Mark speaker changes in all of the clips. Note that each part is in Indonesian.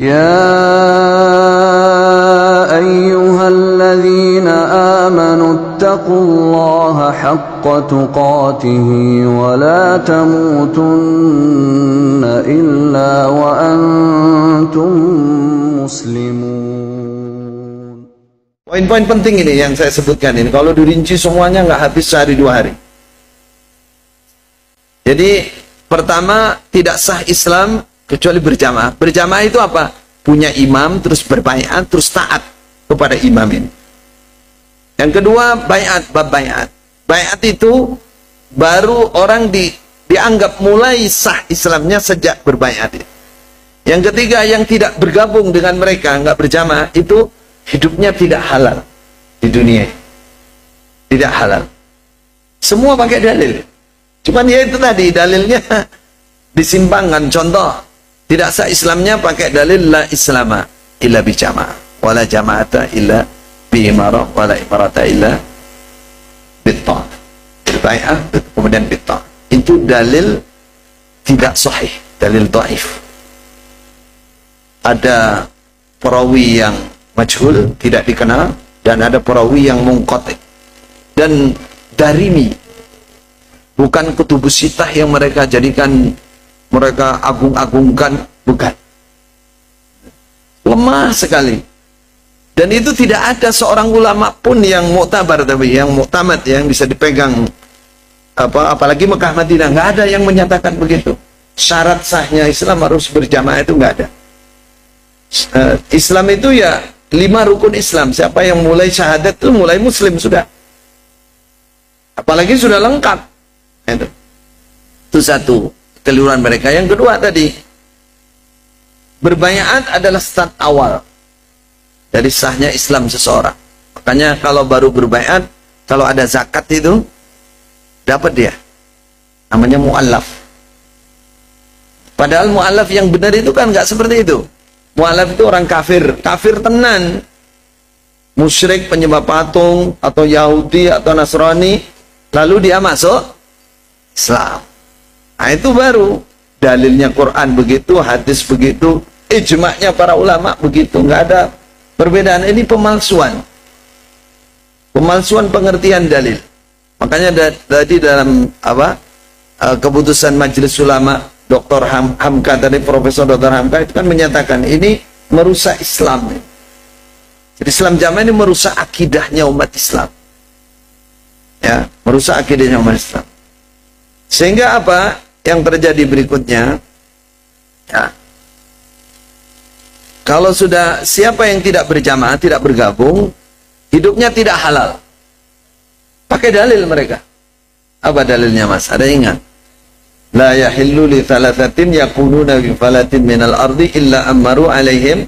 Speaker 1: يا أيها الذين آمنوا اتقوا الله حق تقاته ولا تموتن إلا وأنتم مسلمون.
Speaker 2: Poin-poin penting ini yang saya sebutkan ini, kalau dirinci semuanya nggak habis sehari 2 hari. Jadi pertama, tidak sah Islam kecuali berjamaah. Berjamaah itu apa? Punya imam, terus berbaiat, terus taat kepada imam ini. Yang kedua, baiat, bab baiat. Baiat itu baru orang dianggap mulai sah Islamnya sejak berbaiat. Yang ketiga, yang tidak bergabung dengan mereka, nggak berjamaah, itu hidupnya tidak halal di dunia. Tidak halal. Semua pakai dalil. Cuman ya itu tadi, dalilnya disimpangkan. Contoh, tidak sah Islamnya pakai dalil la islama illa bi jama'ah, wala jama'ata illa bi imarah, wala imarata illa bitta'ah. Berbai'ah, kemudian bitta'ah. Itu dalil tidak sahih, dalil dhaif. Ada perawi yang majhul, tidak dikenal, dan ada perawi yang munqati dan darimi, bukan kutubus sitah yang mereka jadikan, mereka agung-agungkan, bukan. Lemah sekali. Dan itu tidak ada seorang ulama pun yang muktabar, tapi yang muktamad, yang bisa dipegang, apalagi Mekah Madinah, nggak ada yang menyatakan begitu. Syarat sahnya Islam harus berjamaah itu nggak ada. Islam itu ya 5 rukun Islam. Siapa yang mulai syahadat itu mulai muslim sudah. Apalagi sudah lengkap. Itu satu keliruan mereka. Yang kedua tadi, berbaiat adalah start awal dari sahnya Islam seseorang. Makanya kalau baru berbaiat, kalau ada zakat itu dapat dia. Namanya mu'allaf. Padahal mu'allaf yang benar itu kan nggak seperti itu. Mu'allaf itu orang kafir, kafir tenan, musyrik, penyembah patung, atau Yahudi, atau Nasrani, lalu dia masuk Islam. Nah itu baru dalilnya Quran begitu, hadis begitu, ijma'nya para ulama begitu, nggak ada perbedaan. Ini pemalsuan, pemalsuan pengertian dalil. Makanya tadi dalam keputusan Majelis Ulama, Dr. Hamka tadi, Profesor Dr. Hamka itu kan menyatakan ini merusak Islam. Jadi Islam jamaah ini merusak akidahnya umat Islam. Ya, merusak akidahnya umat Islam. Sehingga apa yang terjadi berikutnya? Ya. Kalau sudah siapa yang tidak berjamaah, tidak bergabung, hidupnya tidak halal. Pakai dalil mereka. Apa dalilnya, Mas? Ada ingat? La yahillu li thalathatin yakununa bi falatin minal ardi illa ammaru alaihim.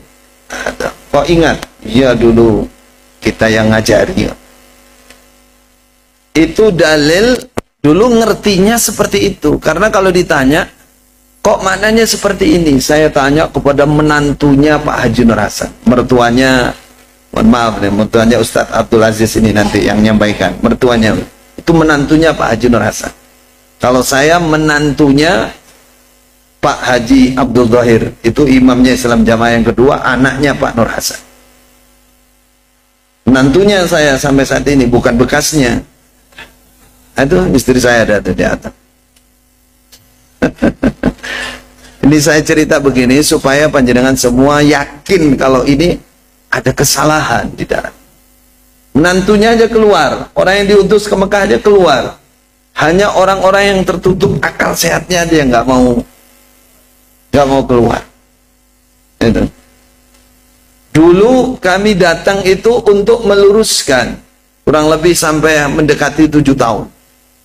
Speaker 2: Kok ingat? Ya dulu kita yang ngajari. Itu dalil dulu ngertinya seperti itu. Karena kalau ditanya, kok maknanya seperti ini? Saya tanya kepada menantunya Pak Haji Nur Hasan. Mertuanya, mohon maaf nih, mertuanya Ustadz Abdul Aziz ini nanti yang nyampaikan. Mertuanya, itu menantunya Pak Haji Nur Hasan. Kalau saya menantunya Pak Haji Abdul Zahir, itu imamnya Islam Jamaah yang kedua, anaknya Pak Nur Hasan. Menantunya saya sampai saat ini, bukan bekasnya. Itu istri saya ada di atas. Ini saya cerita begini supaya panjenengan semua yakin kalau ini ada kesalahan di dalam. Menantunya aja keluar, orang yang diutus ke Mekah aja keluar. Hanya orang-orang yang tertutup akal sehatnya dia nggak mau keluar. Itu. Dulu kami datang itu untuk meluruskan, kurang lebih sampai mendekati 7 tahun,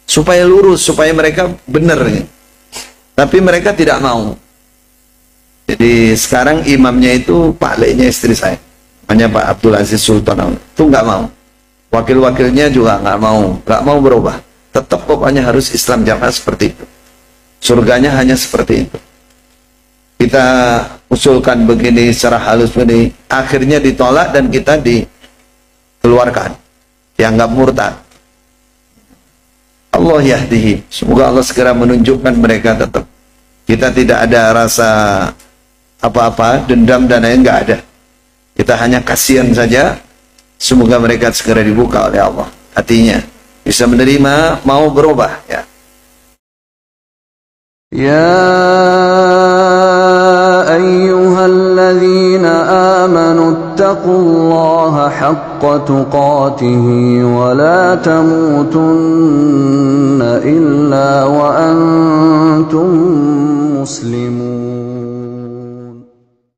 Speaker 2: supaya lurus, supaya mereka benar. Tapi mereka tidak mau. Jadi sekarang imamnya itu Pak Leknya istri saya, namanya Pak Abdul Aziz Sultan, itu nggak mau. Wakil-wakilnya juga nggak mau berubah. Tetap pokoknya harus Islam jamaah seperti itu. Surganya hanya seperti itu. Kita usulkan begini secara halus begini, akhirnya ditolak dan kita dikeluarkan, dianggap murtad. Allah yahdihi. Semoga Allah segera menunjukkan mereka tetap. Kita tidak ada rasa apa-apa, dendam dan lain nggak ada. Kita hanya kasihan saja. Semoga mereka segera dibuka oleh Allah hatinya, bisa menerima, mau berubah ya.
Speaker 1: Ya ayyuhalladzina amanu ittaqullaha haqqa tuqatihi wa la tamutunna illa wa antum muslimun.